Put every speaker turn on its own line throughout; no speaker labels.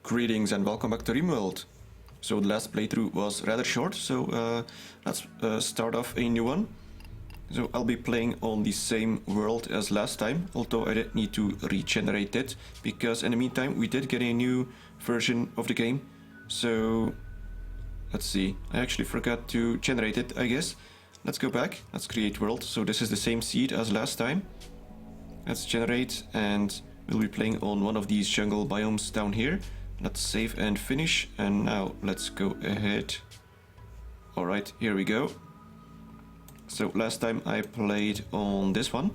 Greetings and welcome back to Rimworld. So the last playthrough was rather short, so let's start off a new one. So I'll be playing on the same world as last time, although I did need to regenerate it, because in the meantime we did get a new version of the game. So let's see, I actually forgot to generate it, I guess. Let's go back, let's create world. So this is the same seed as last time. Let's generate, and we'll be playing on one of these jungle biomes down here. Let's save and finish, and now let's go ahead. Alright, here we go. So last time I played on this one,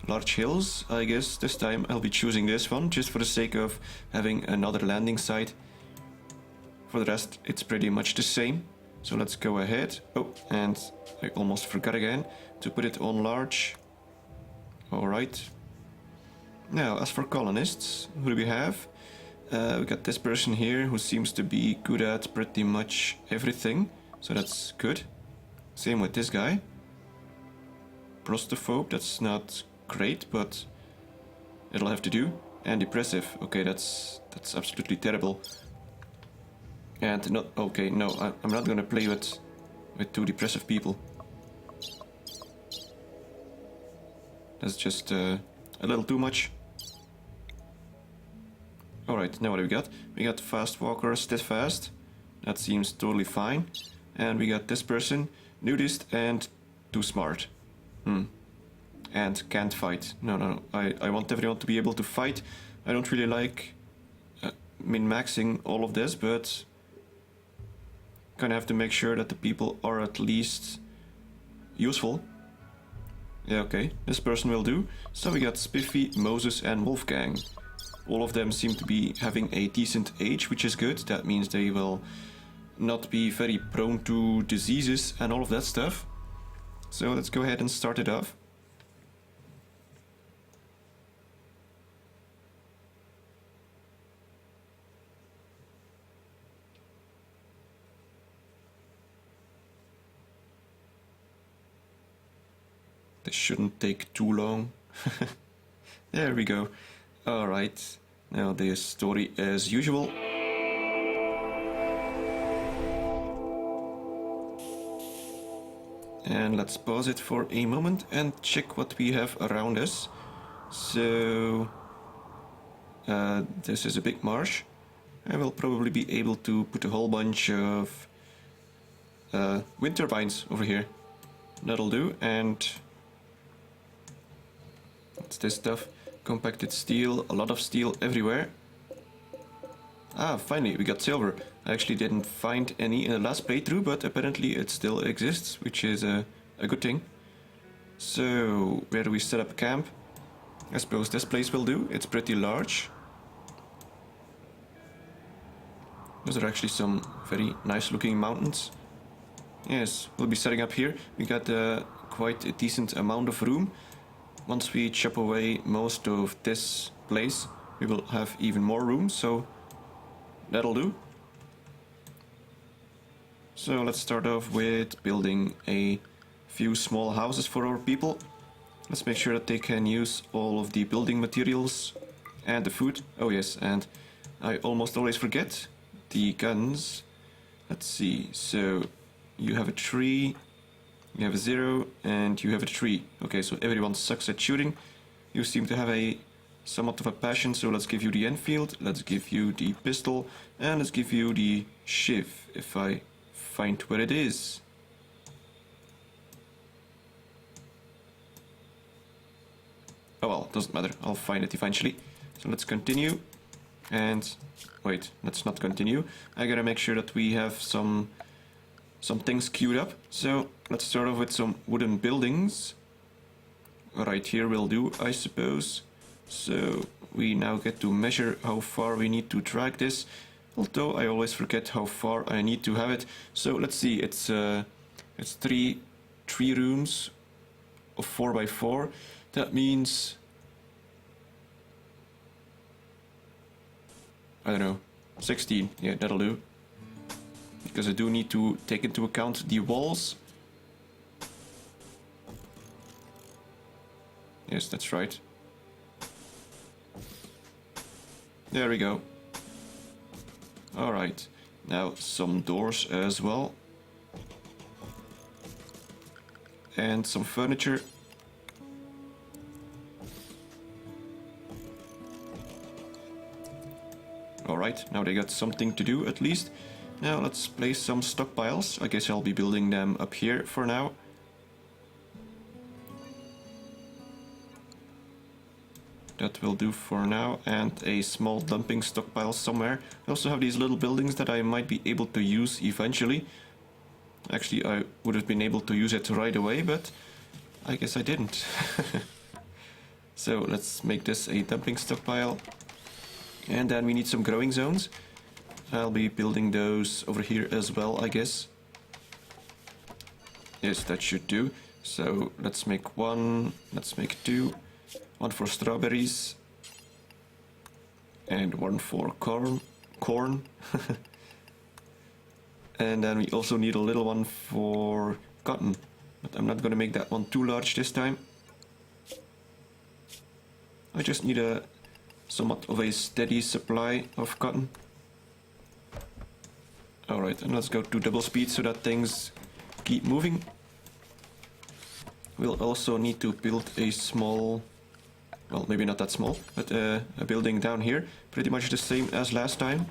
large hills. I guess this time I'll be choosing this one just for the sake of having another landing site. For the rest it's pretty much the same. So let's go ahead. Oh, and I almost forgot again to put it on large. Alright. Now as for colonists, who do we have? We got this person here who seems to be good at pretty much everything, so that's good. Same with this guy. Prostophobe, that's not great, but it'll have to do. And depressive, okay, that's absolutely terrible. And not okay, no, I'm not gonna play with two depressive people. That's just a little too much. Alright, now what do we got? We got fast walker, steadfast. That seems totally fine. And we got this person, nudist and too smart. And can't fight. No. I want everyone to be able to fight. I don't really like min-maxing all of this, but kinda have to make sure that the people are at least useful. Yeah, okay, this person will do. So we got Spiffy, Moses and Wolfgang. All of them seem to be having a decent age, which is good. That means they will not be very prone to diseases and all of that stuff. So let's go ahead and start it off. This shouldn't take too long. There we go. Alright, now the story as usual. And let's pause it for a moment and check what we have around us. So, this is a big marsh. I will probably be able to put a whole bunch of wind turbines over here. That'll do. And what's this stuff? Compacted steel, a lot of steel everywhere. Ah, finally, we got silver. I actually didn't find any in the last playthrough, but apparently it still exists, which is a good thing. So, where do we set up camp? I suppose this place will do. It's pretty large. Those are actually some very nice looking mountains. Yes, we'll be setting up here. We got quite a decent amount of room. Once we chop away most of this place, we will have even more room, so that'll do. So let's start off with building a few small houses for our people. Let's make sure that they can use all of the building materials and the food. Oh yes, and I almost always forget the guns. Let's see, so you have a tree. You have a 0 and you have a 3. Okay, so everyone sucks at shooting. You seem to have a somewhat of a passion, so let's give you the Enfield, let's give you the pistol, and let's give you the Shiv, if I find where it is. Oh well, doesn't matter, I'll find it eventually. So let's continue. And wait, let's not continue. I gotta make sure that we have some things queued up. So let's start off with some wooden buildings. Right here will do, I suppose. So we now get to measure how far we need to drag this, although I always forget how far I need to have it. So let's see, it's three rooms of 4x4. That means, I don't know, 16. Yeah, that'll do. Because I do need to take into account the walls. Yes, that's right. There we go. Alright, now some doors as well. And some furniture. Alright, now they got something to do at least. Now let's place some stockpiles. I guess I'll be building them up here for now. That will do for now, and a small dumping stockpile somewhere. I also have these little buildings that I might be able to use eventually. Actually, I would have been able to use it right away, but I guess I didn't. So let's make this a dumping stockpile. And then we need some growing zones. I'll be building those over here as well, I guess. Yes, that should do. So let's make one, let's make two. One for strawberries. And one for corn. And then we also need a little one for cotton. But I'm not going to make that one too large this time. I just need a somewhat of a steady supply of cotton. Alright, and let's go to double speed so that things keep moving. We'll also need to build a small, well, maybe not that small, but a building down here, pretty much the same as last time.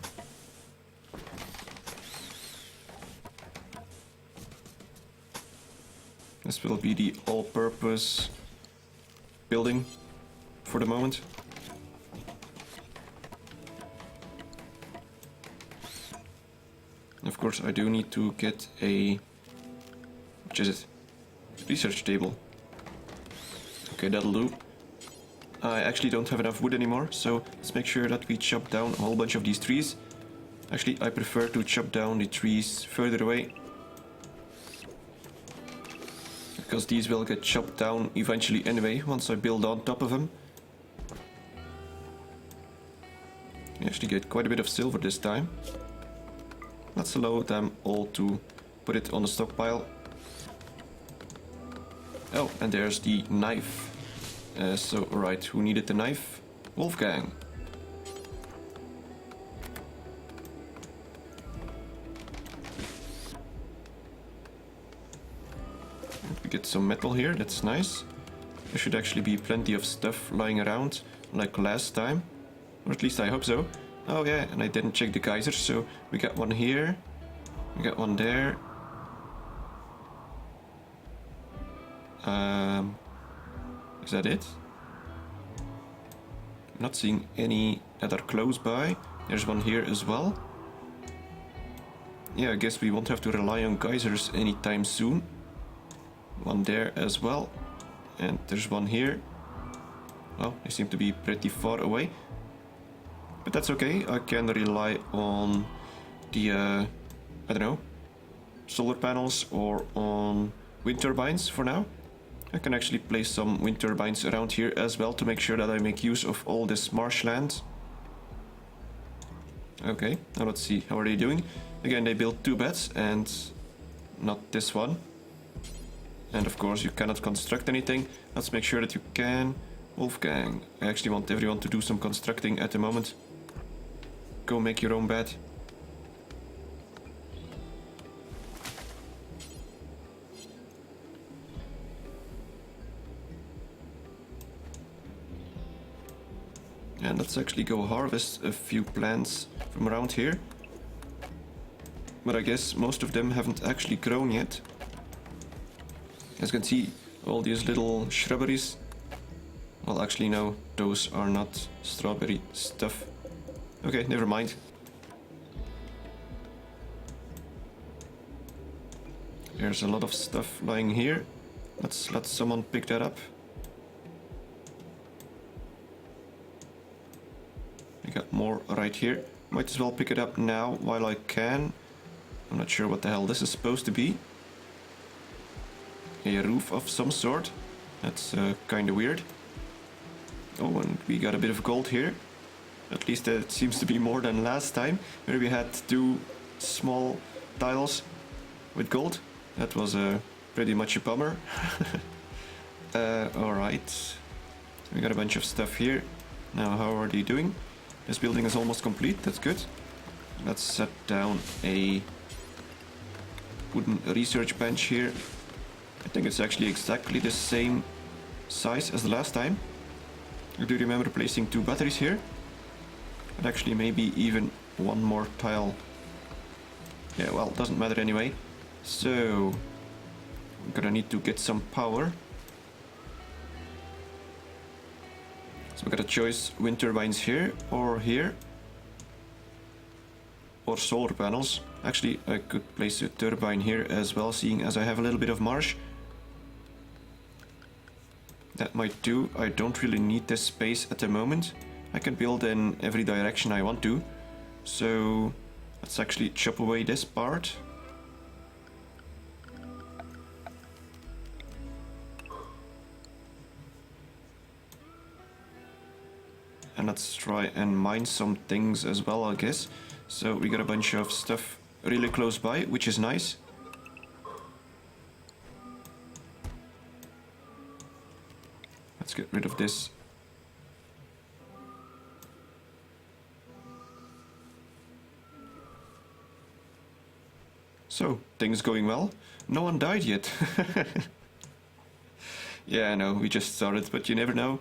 This will be the all-purpose building for the moment. Of course, I do need to get a, which is it? Research table. Okay, that'll do. I actually don't have enough wood anymore, so let's make sure that we chop down a whole bunch of these trees. Actually, I prefer to chop down the trees further away, because these will get chopped down eventually anyway, once I build on top of them. I actually get quite a bit of silver this time. Let's allow them all to put it on the stockpile. Oh, and there's the knife. So, right, who needed the knife? Wolfgang. We get some metal here, that's nice. There should actually be plenty of stuff lying around, like last time. Or at least I hope so. Oh yeah, and I didn't check the geysers, so we got one here, we got one there. Is that it? I'm not seeing any that are close by. There's one here as well. Yeah, I guess we won't have to rely on geysers anytime soon. One there as well. And there's one here. Well, they seem to be pretty far away. But that's okay, I can rely on the, I don't know, solar panels or on wind turbines for now. I can actually place some wind turbines around here as well to make sure that I make use of all this marshland. Okay, now let's see, how are they doing? Again, they built 2 beds and not this one. And of course you cannot construct anything. Let's make sure that you can. Wolfgang, I actually want everyone to do some constructing at the moment. Go make your own bed. And let's actually go harvest a few plants from around here. But I guess most of them haven't actually grown yet. As you can see, all these little shrubberies. Well, actually no, those are not strawberry stuff. Okay, never mind. There's a lot of stuff lying here. Let's let someone pick that up. We got more right here. Might as well pick it up now while I can. I'm not sure what the hell this is supposed to be. A roof of some sort. That's kinda weird. Oh, and we got a bit of gold here. At least it seems to be more than last time, where we had 2 small tiles with gold. That was pretty much a bummer. Alright. We got a bunch of stuff here. Now, how are they doing? This building is almost complete, that's good. Let's set down a wooden research bench here. I think it's actually exactly the same size as the last time. I do remember placing 2 batteries here. And actually maybe even one more tile. Yeah, well, it doesn't matter anyway. So, I'm gonna need to get some power. So we got a choice, wind turbines here, or solar panels. Actually, I could place a turbine here as well, seeing as I have a little bit of marsh. That might do. I don't really need this space at the moment. I can build in every direction I want to. So let's actually chop away this part. And let's try and mine some things as well, I guess. So we got a bunch of stuff really close by, which is nice. Let's get rid of this. So, things going well. No one died yet. Yeah, I know, we just started, but you never know.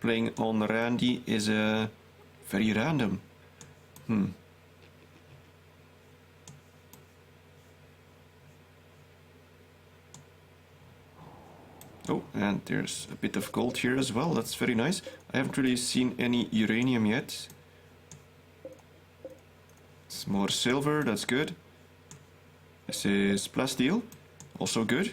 Playing on Randy is very random. Oh, and there's a bit of gold here as well. That's very nice. I haven't really seen any uranium yet. It's more silver, that's good. This is plasteel, also good.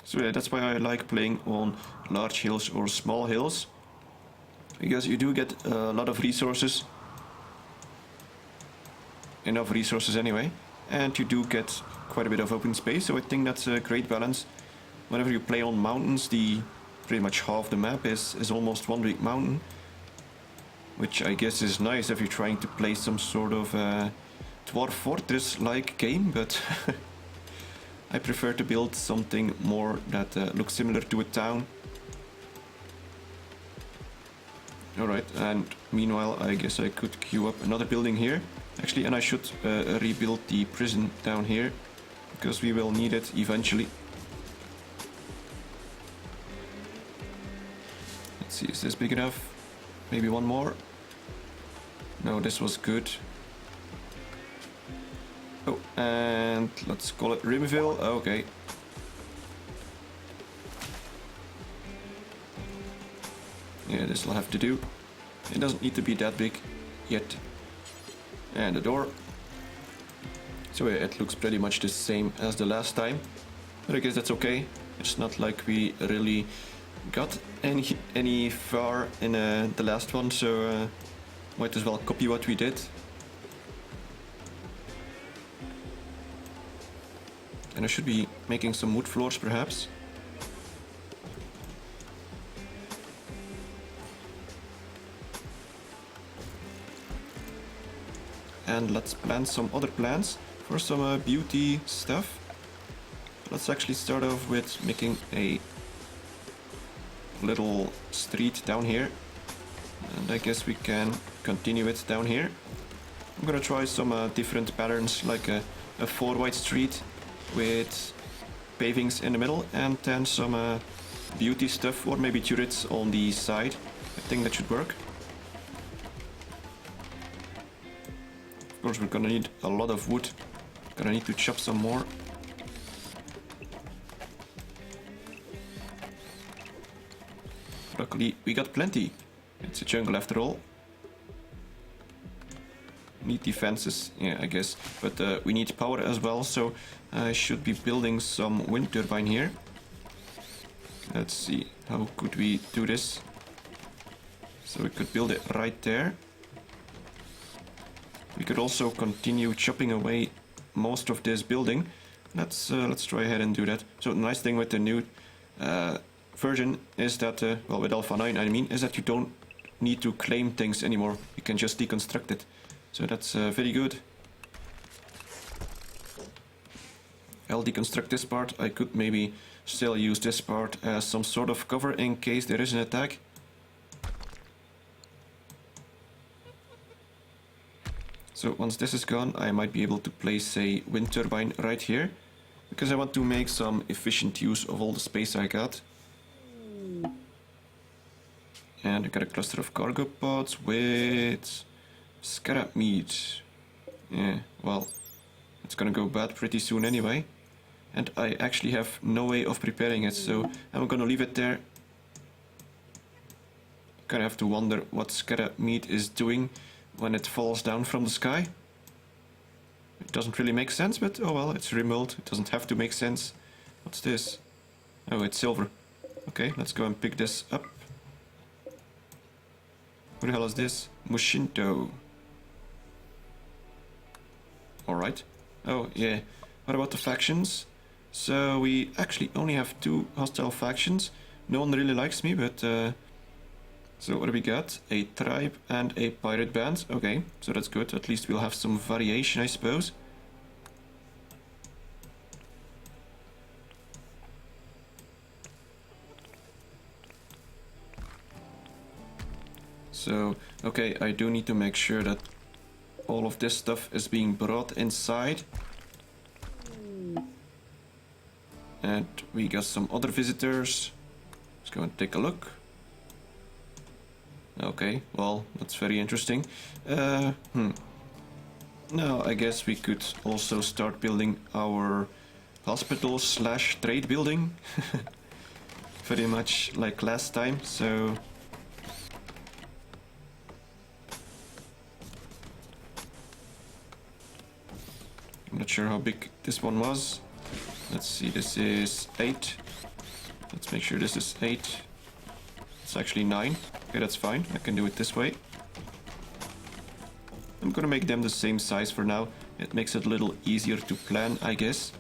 So yeah, that's why I like playing on large hills or small hills. Because you do get a lot of resources. Enough resources anyway. And you do get quite a bit of open space, so I think that's a great balance. Whenever you play on mountains, pretty much half the map is almost one big mountain. Which I guess is nice if you're trying to play some sort of Dwarf Fortress-like game, but I prefer to build something more that looks similar to a town. Alright, and meanwhile I guess I could queue up another building here. Actually, and I should rebuild the prison down here, because we will need it eventually. Let's see, is this big enough? Maybe one more? No, this was good. Oh, and let's call it Rimworld. Okay. Yeah, this will have to do. It doesn't need to be that big yet. And the door. So yeah, it looks pretty much the same as the last time. But I guess that's okay. It's not like we really got any far in the last one, so might as well copy what we did. And I should be making some wood floors perhaps. And let's plant some other plants for some beauty stuff. Let's actually start off with making a little street down here. And I guess we can continue it down here. I'm gonna try some different patterns, like a 4 wide street with pavings in the middle, and then some beauty stuff, or maybe turrets on the side. I think that should work. Of course, we're gonna need a lot of wood. Gonna need to chop some more. Luckily, we got plenty. It's a jungle after all. Need defenses, yeah, I guess. But we need power as well, so I should be building some wind turbine here. Let's see, how could we do this? So we could build it right there. We could also continue chopping away most of this building. Let's try ahead and do that. So the nice thing with the new version is that, well, with Alpha 9 I mean, is that you don't need to claim things anymore. You can just deconstruct it. So that's very good. I'll deconstruct this part. I could maybe still use this part as some sort of cover in case there is an attack. So once this is gone, I might be able to place a wind turbine right here, because I want to make some efficient use of all the space I got. And I got a cluster of cargo pods with scrap meat. Yeah, well, it's gonna go bad pretty soon anyway. And I actually have no way of preparing it, so I'm gonna leave it there. Gonna have to wonder what scrap meat is doing when it falls down from the sky. It doesn't really make sense, but oh well, it's Rimworld. It doesn't have to make sense. What's this? Oh, it's silver. Okay, let's go and pick this up. What the hell is this? Mushinto. Alright. Oh, yeah. What about the factions? So we actually only have 2 hostile factions. No one really likes me, but so what do we got? A tribe and a pirate band. Okay, so that's good. At least we'll have some variation, I suppose. So, okay, I do need to make sure that all of this stuff is being brought inside. And we got some other visitors. Let's go and take a look. Okay, well, that's very interesting. Now, I guess we could also start building our hospital slash trade building. Very much like last time, so... I'm not sure how big this one was. Let's see, this is 8. Let's make sure this is 8. It's actually 9. Okay, that's fine. I can do it this way. I'm gonna make them the same size for now. It makes it a little easier to plan, I guess.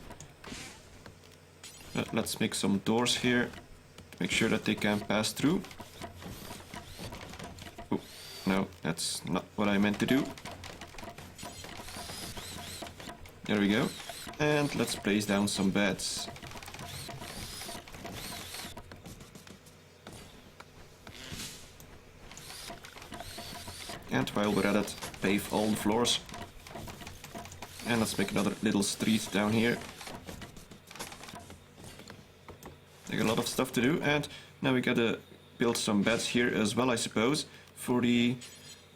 But let's make some doors here to make sure that they can pass through. Oh, no, that's not what I meant to do. There we go. And let's place down some beds. And while we're at it, pave all the floors. And let's make another little street down here. I got a lot of stuff to do, and now we gotta build some beds here as well, I suppose, for the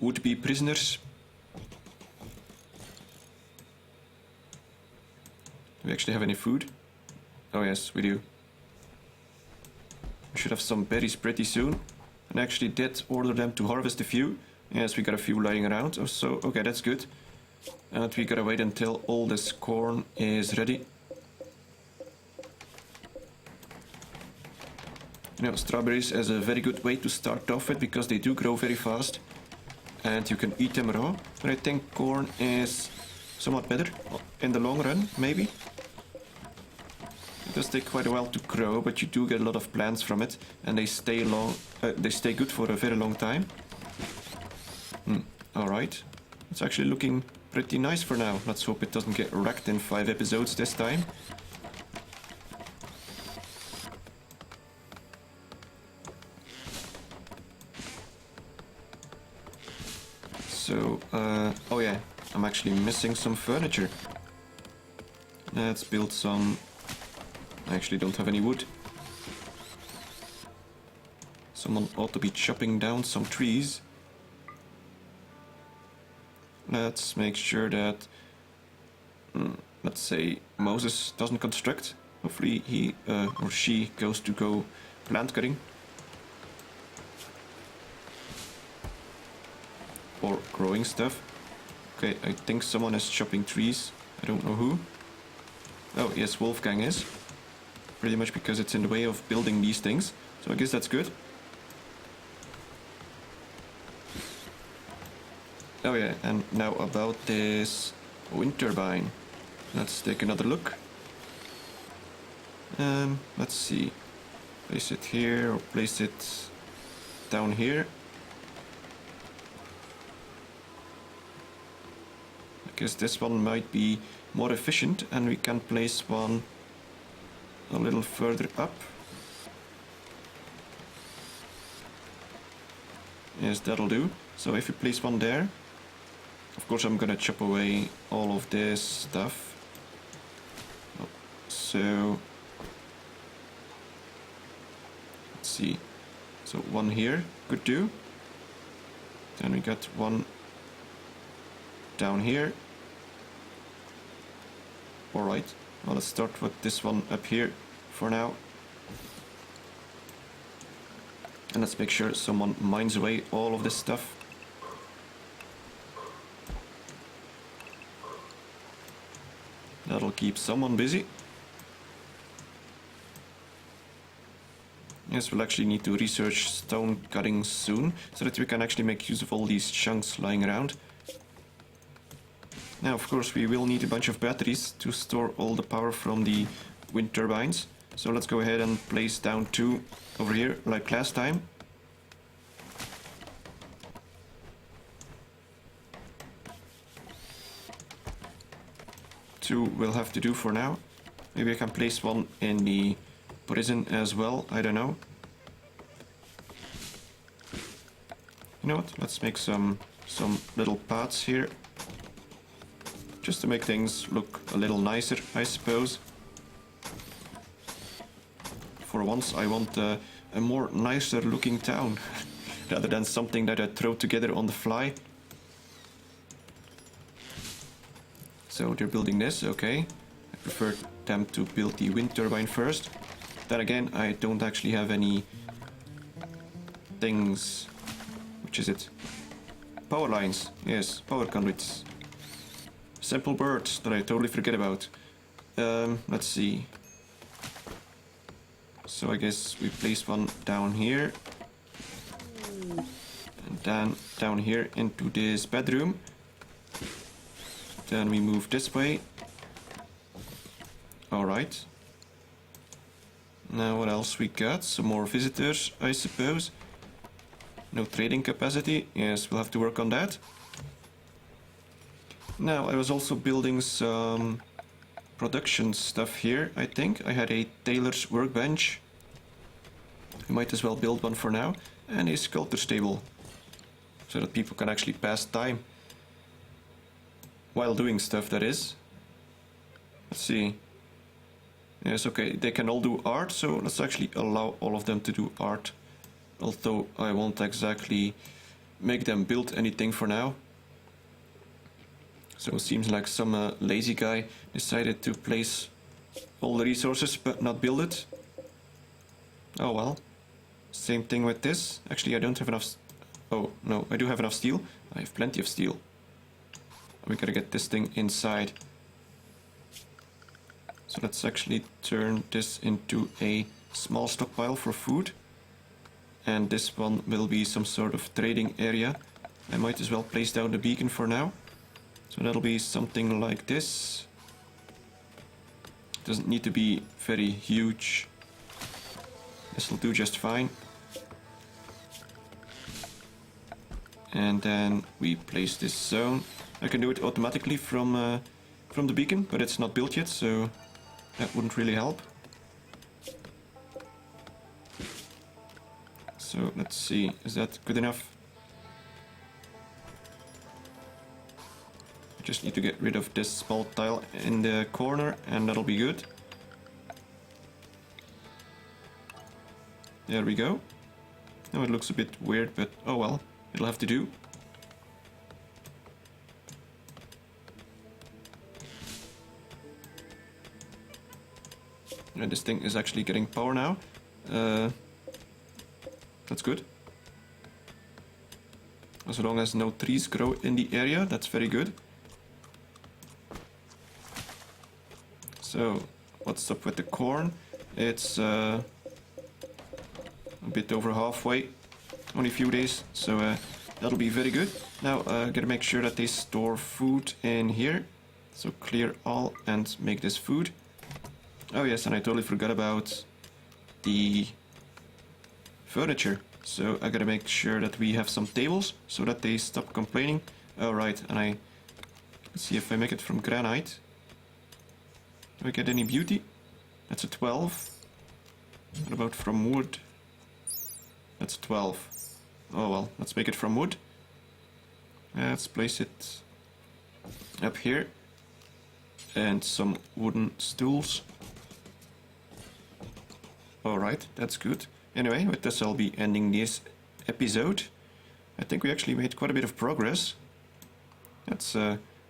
would-be prisoners. Do we actually have any food? Oh yes, we do. We should have some berries pretty soon. And I actually did order them to harvest a few. Yes, we got a few lying around, oh, so okay, that's good. And we gotta wait until all this corn is ready. You know, strawberries is a very good way to start off with because they do grow very fast. And you can eat them raw. But I think corn is somewhat better in the long run, maybe. It does take quite a while to grow, but you do get a lot of plants from it, and they stay good for a very long time. Alright. It's actually looking pretty nice for now. Let's hope it doesn't get wrecked in 5 episodes this time. So, oh yeah, I'm actually missing some furniture. Let's build some... I actually don't have any wood. Someone ought to be chopping down some trees. Let's make sure that, let's say, Moses doesn't construct. Hopefully he or she goes to go plant cutting. Or growing stuff. Okay, I think someone is chopping trees. I don't know who. Oh, yes, Wolfgang is. Pretty much because it's in the way of building these things. So I guess that's good. Oh yeah, and now about this wind turbine. Let's take another look. Let's see. Place it here or place it down here. I guess this one might be more efficient, and we can place one a little further up. Yes, that'll do. So if you place one there, Of course I'm gonna chop away all of this stuff. So let's see. So one here could do. Then we got one down here. Alright, well, let's start with this one up here for now. And let's make sure someone mines away all of this stuff. That'll keep someone busy. Yes, we'll actually need to research stone cutting soon, so that we can actually make use of all these chunks lying around. Now, of course, we will need a bunch of batteries to store all the power from the wind turbines. So let's go ahead and place down 2 over here, like last time. Two will have to do for now. Maybe I can place one in the prison as well, I don't know. You know what, let's make some little paths here. Just to make things look a little nicer, I suppose. For once I want a more nicer looking town, rather than something that I throw together on the fly. So they're building this, okay. I prefer them to build the wind turbine first. Then again, I don't actually have any things. Which is it? Power lines, yes, power conduits. Simple birds that I totally forget about. Let's see. So I guess we place one down here. And then down here into this bedroom. Then we move this way. Alright. Now what else we got? Some more visitors, I suppose. No trading capacity. Yes, we'll have to work on that. Now, I was also building some production stuff here, I think. I had a tailor's workbench. I might as well build one for now. And a sculptor's table. So that people can actually pass time. While doing stuff, that is. Let's see. Yes, okay, they can all do art, so let's actually allow all of them to do art. Although I won't exactly make them build anything for now. So it seems like some lazy guy decided to place all the resources but not build it. Oh well. Same thing with this. Actually, I don't have enough... Oh, no, I do have enough steel. I have plenty of steel. We gotta get this thing inside. So let's actually turn this into a small stockpile for food. And this one will be some sort of trading area. I might as well place down the beacon for now. So that'll be something like this. Doesn't need to be very huge. This will do just fine. And then we place this zone. I can do it automatically from the beacon, but it's not built yet, so that wouldn't really help. So let's see, is that good enough? Just need to get rid of this small tile in the corner and that'll be good. There we go. Now it looks a bit weird, but oh well, it'll have to do. And this thing is actually getting power now. That's good. As long as no trees grow in the area, that's very good. So, what's up with the corn? It's a bit over halfway, only a few days, so that'll be very good. Now, gotta make sure that they store food in here. So clear all and make this food. Oh yes, and I totally forgot about the furniture. So I gotta make sure that we have some tables so that they stop complaining. Alright, and let's see if I make it from granite. Do I get any beauty? That's a 12. What about from wood? That's a 12. Oh well, let's make it from wood. Let's place it up here. And some wooden stools. Alright, that's good. Anyway, with this I'll be ending this episode. I think we actually made quite a bit of progress. That's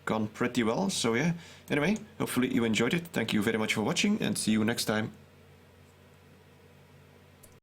gone pretty well, so yeah. Anyway, hopefully you enjoyed it. Thank you very much for watching and see you next time.